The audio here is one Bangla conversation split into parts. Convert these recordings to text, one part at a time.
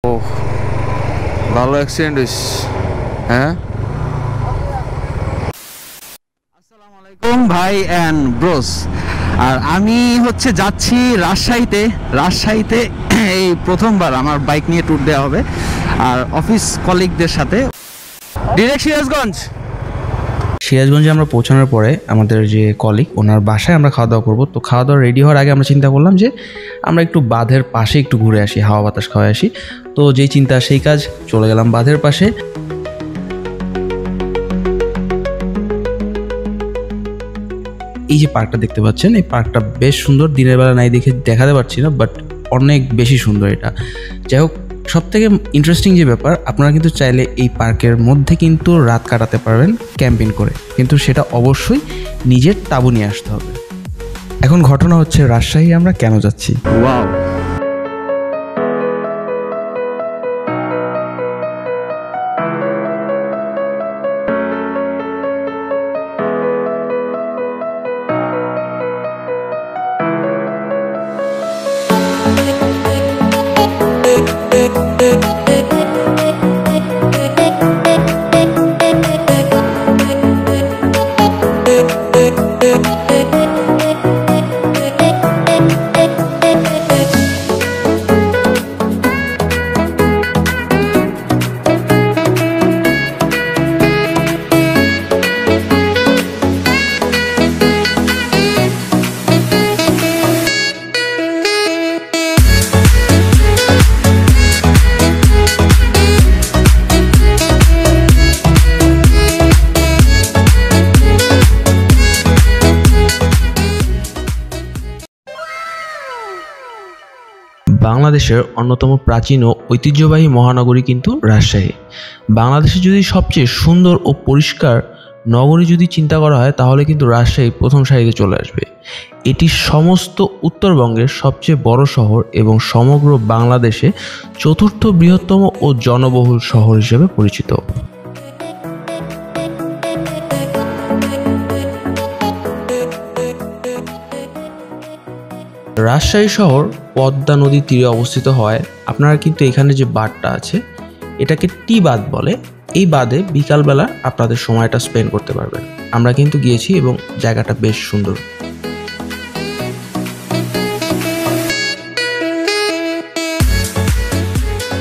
ও ভালো অ্যাক্সিডেন্ট হয়েছে। হ্যাঁ, আসসালামু আলাইকুম ভাই অ্যান্ড ব্রোস। আর আমি যাচ্ছি রাজশাহীতে এই প্রথমবার আমার বাইক নিয়ে ট্যুর দেওয়া হবে আর অফিস কলিগদের সাথে ডিরেক্ট সিরাজগঞ্জে আমরা পৌঁছানোর পরে আমাদের যে কলিগ ওনার বাসায় আমরা খাওয়া দাওয়া করবো। তো খাওয়া দাওয়া রেডি হওয়ার আগে আমরা চিন্তা করলাম যে আমরা একটু বাঁধের পাশে একটু ঘুরে আসি, হাওয়া বাতাস খাওয়াই আসি। তো যেই চিন্তা সেই কাজ, চলে গেলাম বাঁধের পাশে। এই যে পার্কটা দেখতে পাচ্ছেন, এই পার্কটা বেশ সুন্দর। দিনের বেলা নাই দেখে দেখাতে পারছি না, বাট অনেক বেশি সুন্দর এটা। যাই হোক, সব থেকে ইন্টারেস্টিং যে ব্যাপার, আপনারা কিন্তু চাইলে এই পার্কের মধ্যে কিন্তু রাত কাটাতে পারবেন ক্যাম্পিং করে, কিন্তু সেটা অবশ্যই নিজের তাঁবু নিয়ে আসতে হবে। এখন ঘটনা হচ্ছে রাজশাহী আমরা কেন যাচ্ছি। ওয়াও, বাংলাদেশের অন্যতম প্রাচীন ও ঐতিহ্যবাহী মহানগরী কিন্তু রাজশাহী। বাংলাদেশে যদি সবচেয়ে সুন্দর ও পরিষ্কার নগরী যদি চিন্তা করা হয়, তাহলে কিন্তু রাজশাহী প্রথম সারিতে চলে আসবে। এটি সমস্ত উত্তরবঙ্গের সবচেয়ে বড় শহর এবং সমগ্র বাংলাদেশে চতুর্থ বৃহত্তম ও জনবহুল শহর হিসেবে পরিচিত। রাজশাহী শহর পদ্মা নদীর তীরে অবস্থিত হয়। আপনারা কিন্তু এখানে যে বাঁধটা আছে, এটাকে টি বাঁধ বলে। এই বাঁধে বিকালবেলা আপনাদের সময়টা স্পেন্ড করতে পারবেন। আমরা কিন্তু গিয়েছি এবং জায়গাটা বেশ সুন্দর।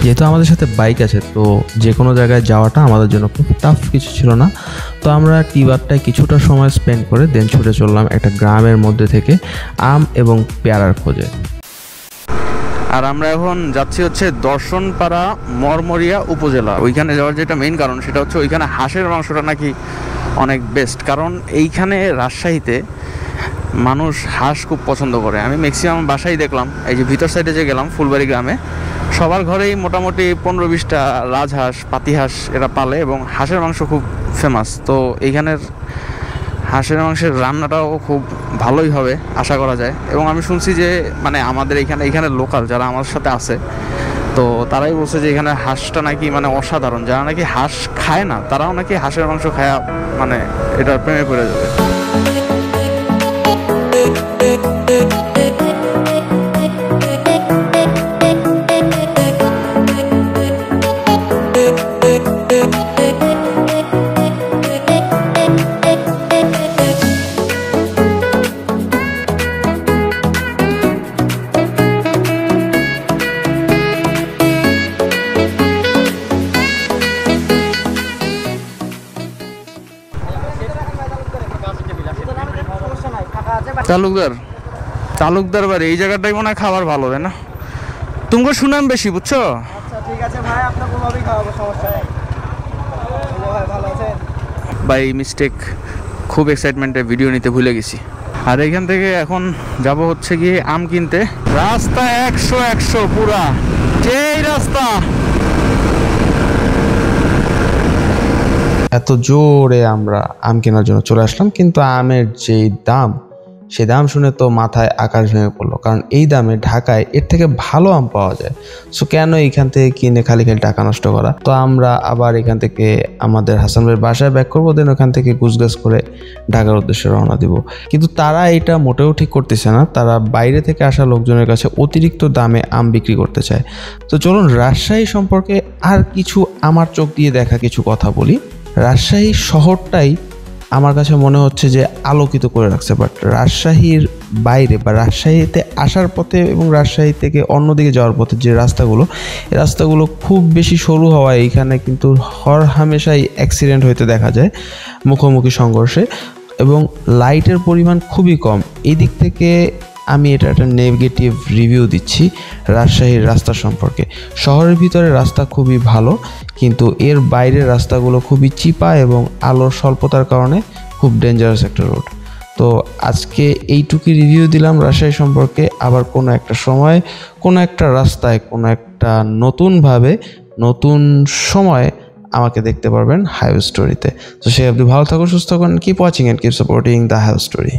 যেহেতু আমাদের সাথে বাইক আছে, তো যে কোনো জায়গায় যাওয়াটা আমাদের জন্য খুব টাফ কিছু ছিল না। তো আমরা টি বাঁধটায় কিছুটা সময় স্পেন্ড করে দেন ছুটে চললাম একটা গ্রামের মধ্যে থেকে আম এবং পেয়ারার খোঁজে। আর আমরা এখন যাচ্ছি দর্শনপাড়া মরমরিয়া উপজেলা। ওইখানে যাওয়ার যেটা মেইন কারণ, সেটা হচ্ছে ওইখানে হাঁসের মাংসটা নাকি অনেক বেস্ট। কারণ এইখানে রাজশাহীতে মানুষ হাঁস খুব পছন্দ করে। আমি ম্যাক্সিমাম বাসায় দেখলাম, এই যে ভিতর সাইডে যে গেলাম ফুলবাড়ি গ্রামে, সবার ঘরেই মোটামুটি 15-20টা রাজহাঁস, পাতিহাঁস এরা পালে এবং হাঁসের মাংস খুব ফেমাস। তো এইখানের হাঁসের মাংসের রান্নাটাও খুব ভালোই হবে আশা করা যায়। এবং আমি শুনছি যে মানে আমাদের এইখানে লোকাল যারা আমার সাথে আছে, তো তারাই বলছে যে এখানে হাঁসটা নাকি মানে অসাধারণ। যারা নাকি হাঁস খায় না, তারাও নাকি হাঁসের মাংস খায়া মানে এটার প্রেমে পড়ে যাবে। তালুকদার বাড়ি এই জায়গাটাই মনে হয় খাবার ভালো, তাই না? তুমি শুনাম বেশি, বুঝছো? আচ্ছা ঠিক আছে ভাই, আপনার কোনোভাবেই খাওয়াবো, সমস্যা নেই। ভাই ভালো আছেন? বাই মিস্টেক খুব এক্সাইটমেন্টে ভিডিও নিতে ভুলে গেছি। আর এখান থেকে এখন যাব গিয়ে আম কিনতে। রাস্তা 100 পুরা যেই রাস্তা। এত জোরে আমরা আম কেনার জন্য চলে আসলাম, কিন্তু আমের যেই দাম সে দাম শুনে তো মাথায় আকাশ ভেঙে পড়লো, কারণ এই দামে ঢাকায় এর থেকে ভালো আম পাওয়া যায়। সো কেন এইখান থেকে কিনে খালি খালি টাকা নষ্ট করা। তো আমরা আবার এখান থেকে আমাদের হাসান ভাইয়ের বাসায় ব্যাক করবো, দেন ওখান থেকে গুছগাছ করে ঢাকার উদ্দেশ্যে রওনা দিব। কিন্তু তারা এটা মোটেও ঠিক করতেছে না, তারা বাইরে থেকে আসা লোকজনের কাছে অতিরিক্ত দামে আম বিক্রি করতে চায়। তো চলুন রাজশাহী সম্পর্কে আর কিছু আমার চোখ দিয়ে দেখা কিছু কথা বলি। রাজশাহী শহরটাই আমার কাছে মনে হচ্ছে যে আলোকিত করে রাখছে, বাট রাজশাহীর বাইরে বা রাজশাহীতে আসার পথে এবং রাজশাহী থেকে অন্যদিকে যাওয়ার পথে যে রাস্তাগুলো, এই রাস্তাগুলো খুব বেশি সরু হওয়ায় এখানে কিন্তু হর হামেশাই অ্যাক্সিডেন্ট হইতে দেখা যায় মুখোমুখি সংঘর্ষে, এবং লাইটের পরিমাণ খুবই কম। এই দিক থেকে আমি এটা একটা নেগেটিভ রিভিউ দিচ্ছি রাজশাহীর রাস্তা সম্পর্কে। শহরের ভিতরে রাস্তা খুবই ভালো, কিন্তু এর বাইরের রাস্তাগুলো খুবই চিপা এবং আলোর স্বল্পতার কারণে খুব ডেঞ্জারাস একটা রোড। তো আজকে এইটুকুই রিভিউ দিলাম রাজশাহী সম্পর্কে। আবার কোনো একটা সময় কোনো একটা রাস্তায় কোনো একটা নতুনভাবে নতুন সময় আমাকে দেখতে পারবেন হাইওয়ে স্টোরিতে। তো সে আপনি ভালো থাকুন, সুস্থ থাকুন, keep watching and keep supporting the highway story.